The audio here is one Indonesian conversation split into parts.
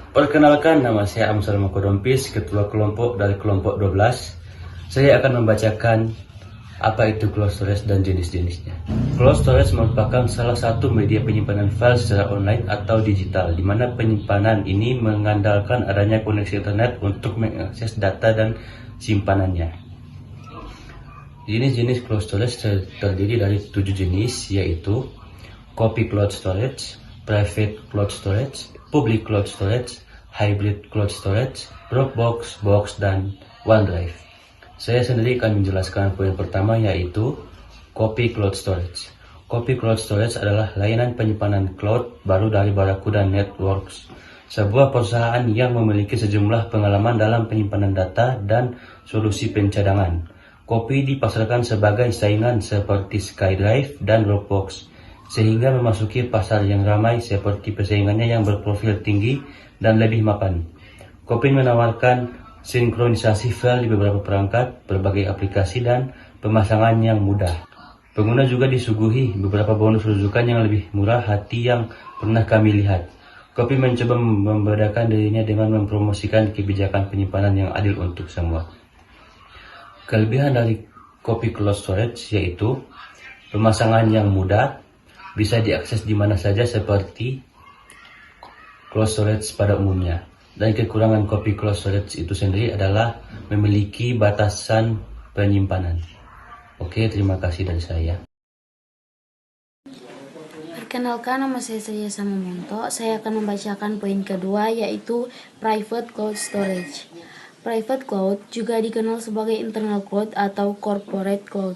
Perkenalkan, nama saya Amsal Makodompis, Ketua Kelompok dari Kelompok 12. Saya akan membacakan apa itu cloud storage dan jenis-jenisnya. Cloud storage merupakan salah satu media penyimpanan file secara online atau digital, di mana penyimpanan ini mengandalkan adanya koneksi internet untuk mengakses data dan simpanannya. Jenis-jenis cloud storage terdiri dari 7 jenis, yaitu copy cloud storage, private cloud storage, public cloud storage, hybrid cloud storage, Dropbox, Box, dan OneDrive. Saya sendiri akan menjelaskan poin pertama, yaitu copy cloud storage. Copy cloud storage adalah layanan penyimpanan cloud baru dari Barracuda Networks, sebuah perusahaan yang memiliki sejumlah pengalaman dalam penyimpanan data dan solusi pencadangan. Copy dipasarkan sebagai saingan seperti SkyDrive dan Dropbox, sehingga memasuki pasar yang ramai seperti persaingannya yang berprofil tinggi dan lebih mapan. Copy menawarkan sinkronisasi file di beberapa perangkat, berbagai aplikasi, dan pemasangan yang mudah. Pengguna juga disuguhi beberapa bonus rujukan yang lebih murah hati yang pernah kami lihat. Copy mencoba membedakan dirinya dengan mempromosikan kebijakan penyimpanan yang adil untuk semua. Kelebihan dari copy cloud storage yaitu pemasangan yang mudah, bisa diakses di mana saja seperti cloud storage pada umumnya. Dan kekurangan copy cloud storage itu sendiri adalah memiliki batasan penyimpanan. Oke, terima kasih dari saya. Perkenalkan, nama saya Samamonto. Saya akan membacakan poin kedua, yaitu private cloud storage. Private cloud, juga dikenal sebagai internal cloud atau corporate cloud,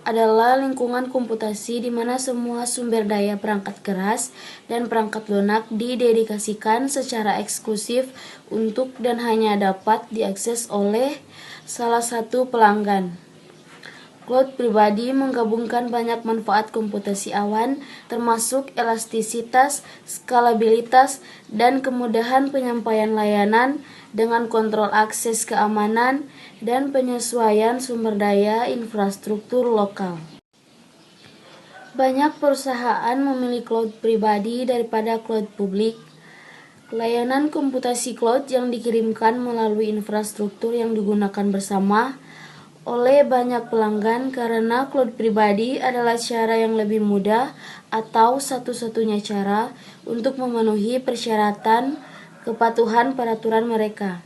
adalah lingkungan komputasi di mana semua sumber daya perangkat keras dan perangkat lunak didedikasikan secara eksklusif untuk dan hanya dapat diakses oleh salah satu pelanggan. Cloud pribadi menggabungkan banyak manfaat komputasi awan, termasuk elastisitas, skalabilitas, dan kemudahan penyampaian layanan dengan kontrol akses keamanan dan penyesuaian sumber daya infrastruktur lokal. Banyak perusahaan memilih cloud pribadi daripada cloud publik. Layanan komputasi cloud yang dikirimkan melalui infrastruktur yang digunakan bersama oleh banyak pelanggan karena cloud pribadi adalah cara yang lebih mudah atau satu-satunya cara untuk memenuhi persyaratan kepatuhan peraturan mereka.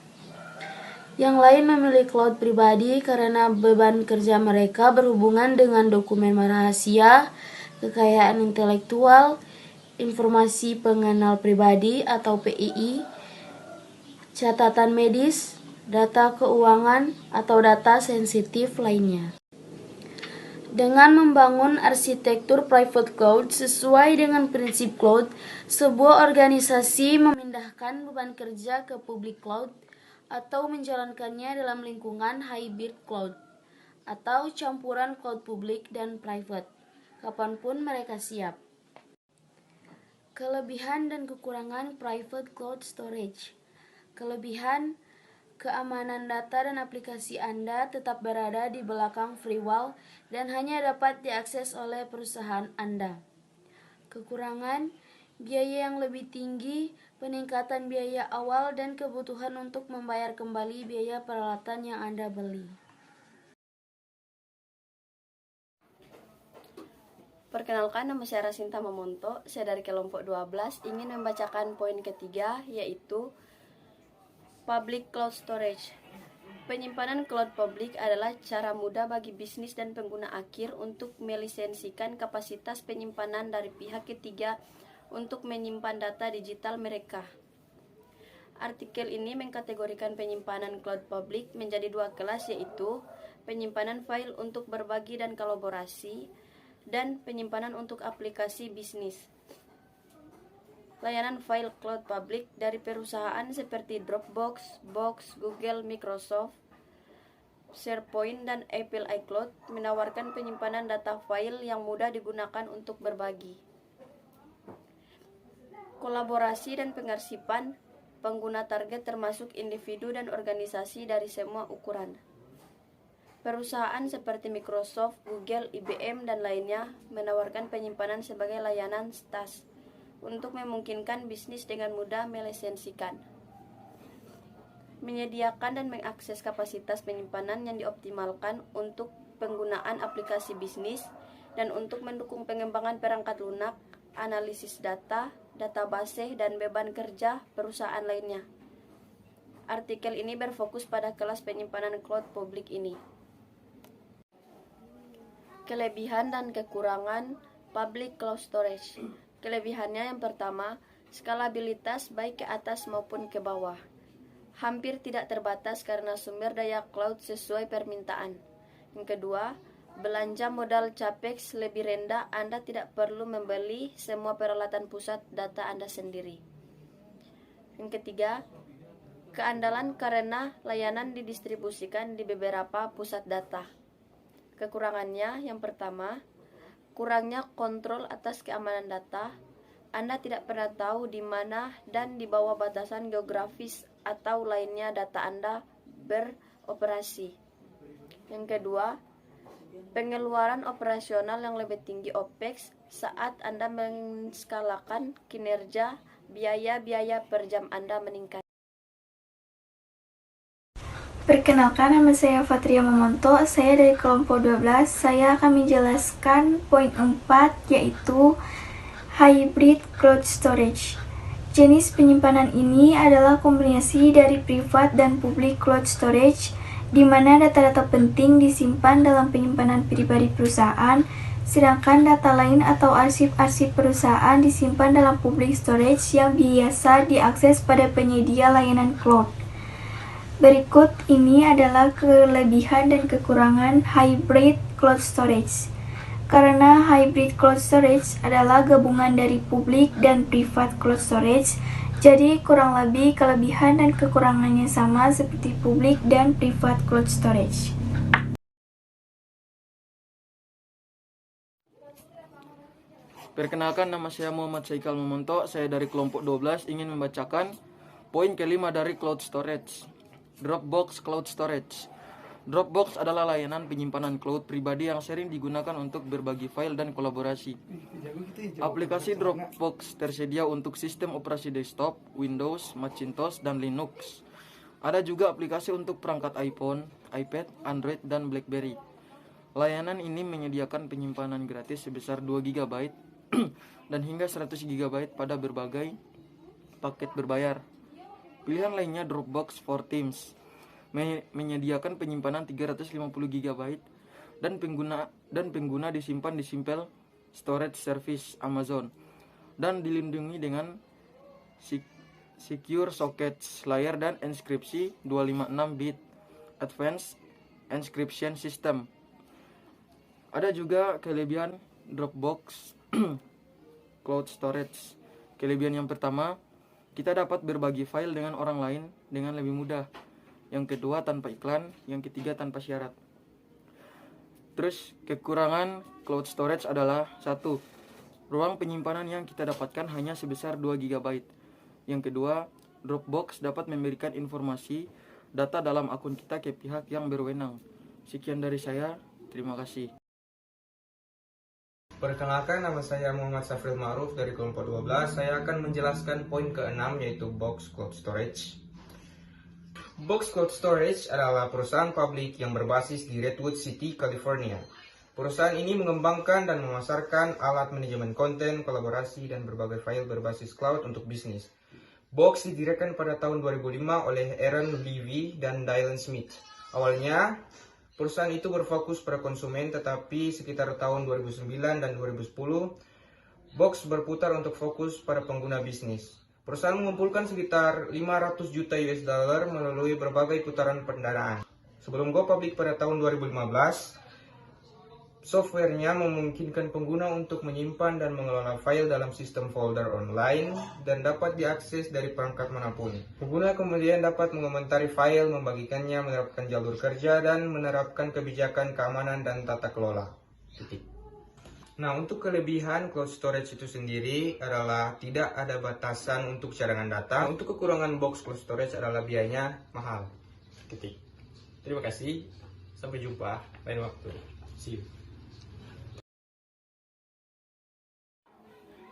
Yang lain memilih cloud pribadi karena beban kerja mereka berhubungan dengan dokumen rahasia, kekayaan intelektual, informasi pengenal pribadi atau PII, catatan medis, data keuangan, atau data sensitif lainnya. Dengan membangun arsitektur private cloud sesuai dengan prinsip cloud, sebuah organisasi memindahkan beban kerja ke public cloud atau menjalankannya dalam lingkungan hybrid cloud atau campuran cloud publik dan private, kapanpun mereka siap. Kelebihan dan kekurangan private cloud storage. Kelebihan: keamanan data dan aplikasi Anda tetap berada di belakang firewall dan hanya dapat diakses oleh perusahaan Anda. Kekurangan: biaya yang lebih tinggi, peningkatan biaya awal, dan kebutuhan untuk membayar kembali biaya peralatan yang Anda beli. Perkenalkan, nama saya Rasinta Mamonto. Saya dari kelompok 12 ingin membacakan poin ketiga, yaitu public cloud storage. Penyimpanan cloud publik adalah cara mudah bagi bisnis dan pengguna akhir untuk melisensikan kapasitas penyimpanan dari pihak ketiga untuk menyimpan data digital mereka. Artikel ini mengkategorikan penyimpanan cloud publik menjadi dua kelas, yaitu penyimpanan file untuk berbagi dan kolaborasi, dan penyimpanan untuk aplikasi bisnis. Layanan file cloud public dari perusahaan seperti Dropbox, Box, Google, Microsoft, SharePoint, dan Apple iCloud menawarkan penyimpanan data file yang mudah digunakan untuk berbagi. Kolaborasi dan pengarsipan, pengguna target termasuk individu dan organisasi dari semua ukuran. Perusahaan seperti Microsoft, Google, IBM, dan lainnya menawarkan penyimpanan sebagai layanan SaaS untuk memungkinkan bisnis dengan mudah melisensikan. menyediakan dan mengakses kapasitas penyimpanan yang dioptimalkan untuk penggunaan aplikasi bisnis dan untuk mendukung pengembangan perangkat lunak, analisis data, database, dan beban kerja perusahaan lainnya. Artikel ini berfokus pada kelas penyimpanan cloud publik ini. Kelebihan dan kekurangan public cloud storage. Kelebihannya yang pertama, skalabilitas baik ke atas maupun ke bawah. Hampir tidak terbatas karena sumber daya cloud sesuai permintaan. Yang kedua, belanja modal capex lebih rendah, Anda tidak perlu membeli semua peralatan pusat data Anda sendiri. Yang ketiga, keandalan karena layanan didistribusikan di beberapa pusat data. Kekurangannya yang pertama, kurangnya kontrol atas keamanan data. Anda tidak pernah tahu di mana dan di bawah batasan geografis atau lainnya data Anda beroperasi. Yang kedua, pengeluaran operasional yang lebih tinggi OPEX saat Anda menskalakan kinerja, biaya-biaya per jam Anda meningkat. Perkenalkan, nama saya Fatria Mamonto, saya dari kelompok 12. Saya akan menjelaskan poin 4, yaitu hybrid cloud storage. Jenis penyimpanan ini adalah kombinasi dari privat dan public cloud storage, di mana data-data penting disimpan dalam penyimpanan pribadi perusahaan, sedangkan data lain atau arsip-arsip perusahaan disimpan dalam public storage yang biasa diakses pada penyedia layanan cloud. Berikut ini adalah kelebihan dan kekurangan hybrid cloud storage. Karena hybrid cloud storage adalah gabungan dari public dan privat cloud storage, jadi kurang lebih kelebihan dan kekurangannya sama seperti public dan privat cloud storage. Perkenalkan, nama saya Muhammad Saikal Mamonto, saya dari kelompok 12 ingin membacakan poin kelima dari cloud storage. Dropbox Cloud Storage. Dropbox adalah layanan penyimpanan cloud pribadi yang sering digunakan untuk berbagi file dan kolaborasi. Aplikasi Dropbox tersedia untuk sistem operasi desktop, Windows, Macintosh, dan Linux. Ada juga aplikasi untuk perangkat iPhone, iPad, Android, dan BlackBerry. Layanan ini menyediakan penyimpanan gratis sebesar 2 GB dan hingga 100 GB pada berbagai paket berbayar. Pilihan lainnya Dropbox for Teams menyediakan penyimpanan 350 GB dan pengguna disimpan di Simple Storage Service Amazon dan dilindungi dengan Secure Sockets Layer dan Enkripsi 256-bit Advanced Encryption System. Ada juga kelebihan Dropbox Cloud Storage. Kelebihan yang pertama, kita dapat berbagi file dengan orang lain dengan lebih mudah. Yang kedua, tanpa iklan. Yang ketiga, tanpa syarat. Terus, kekurangan cloud storage adalah 1. Ruang penyimpanan yang kita dapatkan hanya sebesar 2 GB. Yang kedua, Dropbox dapat memberikan informasi data dalam akun kita ke pihak yang berwenang. Sekian dari saya, terima kasih. Perkenalkan, nama saya Muhammad Safril Ma'ruf dari kelompok 12. Saya akan menjelaskan poin ke-6, yaitu Box Cloud Storage. Box Cloud Storage adalah perusahaan publik yang berbasis di Redwood City, California. Perusahaan ini mengembangkan dan memasarkan alat manajemen konten, kolaborasi, dan berbagai file berbasis cloud untuk bisnis. Box didirikan pada tahun 2005 oleh Aaron Levy dan Dylan Smith. Awalnya, perusahaan itu berfokus pada konsumen, tetapi sekitar tahun 2009 dan 2010, Box berputar untuk fokus pada pengguna bisnis. Perusahaan mengumpulkan sekitar 500 juta US dollar melalui berbagai putaran pendanaan. Sebelum go public pada tahun 2015, softwarenya memungkinkan pengguna untuk menyimpan dan mengelola file dalam sistem folder online dan dapat diakses dari perangkat manapun. Pengguna kemudian dapat mengomentari file, membagikannya, menerapkan jalur kerja, dan menerapkan kebijakan keamanan dan tata kelola. Nah, untuk kelebihan cloud storage itu sendiri adalah tidak ada batasan untuk cadangan data. Untuk kekurangan box cloud storage adalah biayanya mahal. Terima kasih. Sampai jumpa lain waktu. See you.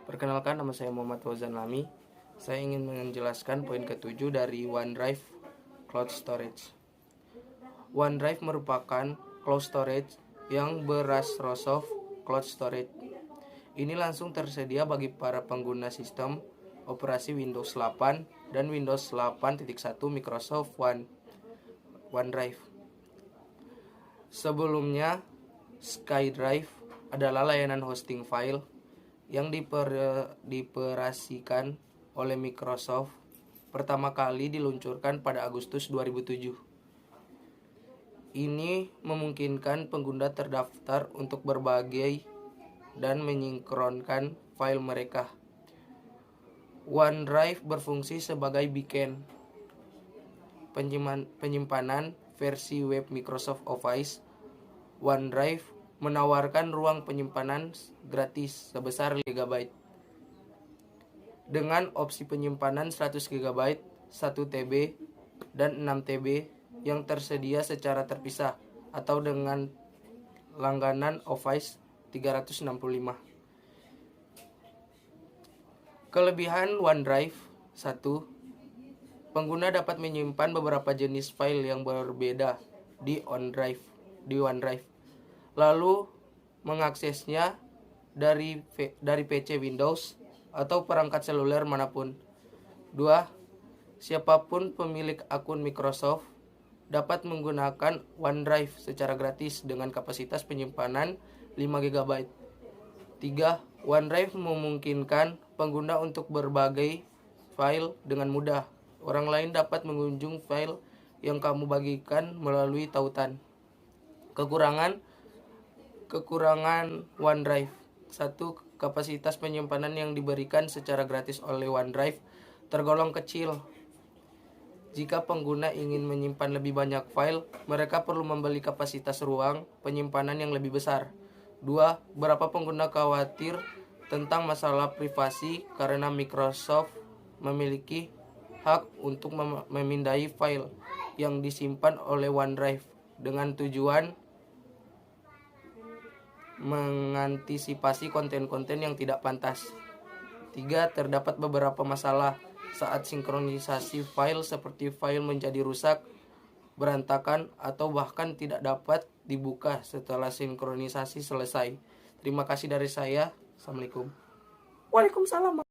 Perkenalkan, nama saya Muhammad Fauzan Lami. Saya ingin menjelaskan poin ke-7 dari OneDrive cloud storage. OneDrive merupakan cloud storage yang berasal cloud storage. Ini langsung tersedia bagi para pengguna sistem operasi Windows 8 dan Windows 8.1 Microsoft OneDrive. Sebelumnya, SkyDrive adalah layanan hosting file yang dioperasikan oleh Microsoft pertama kali diluncurkan pada Agustus 2007. Ini memungkinkan pengguna terdaftar untuk berbagi dan menyinkronkan file mereka. OneDrive berfungsi sebagai beacon penyimpanan versi web Microsoft Office. OneDrive menawarkan ruang penyimpanan gratis sebesar GB dengan opsi penyimpanan 100 GB, 1 TB, dan 6 TB yang tersedia secara terpisah atau dengan langganan Office 365. Kelebihan OneDrive: 1. Pengguna dapat menyimpan beberapa jenis file yang berbeda di OneDrive, lalu mengaksesnya dari PC Windows atau perangkat seluler manapun. 2. Siapapun pemilik akun Microsoft dapat menggunakan OneDrive secara gratis dengan kapasitas penyimpanan 5 GB. 3. OneDrive memungkinkan pengguna untuk berbagi file dengan mudah. Orang lain dapat mengunjung file yang kamu bagikan melalui tautan. Kekurangan OneDrive: 1. Kapasitas penyimpanan yang diberikan secara gratis oleh OneDrive tergolong kecil. Jika pengguna ingin menyimpan lebih banyak file, mereka perlu membeli kapasitas ruang penyimpanan yang lebih besar. 2. Beberapa pengguna khawatir tentang masalah privasi karena Microsoft memiliki hak untuk memindai file yang disimpan oleh OneDrive dengan tujuan mengantisipasi konten-konten yang tidak pantas. 3. Terdapat beberapa masalah saat sinkronisasi file, seperti file menjadi rusak, berantakan, atau bahkan tidak dapat dibuka setelah sinkronisasi selesai. Terima kasih dari saya. Assalamualaikum. Waalaikumsalam.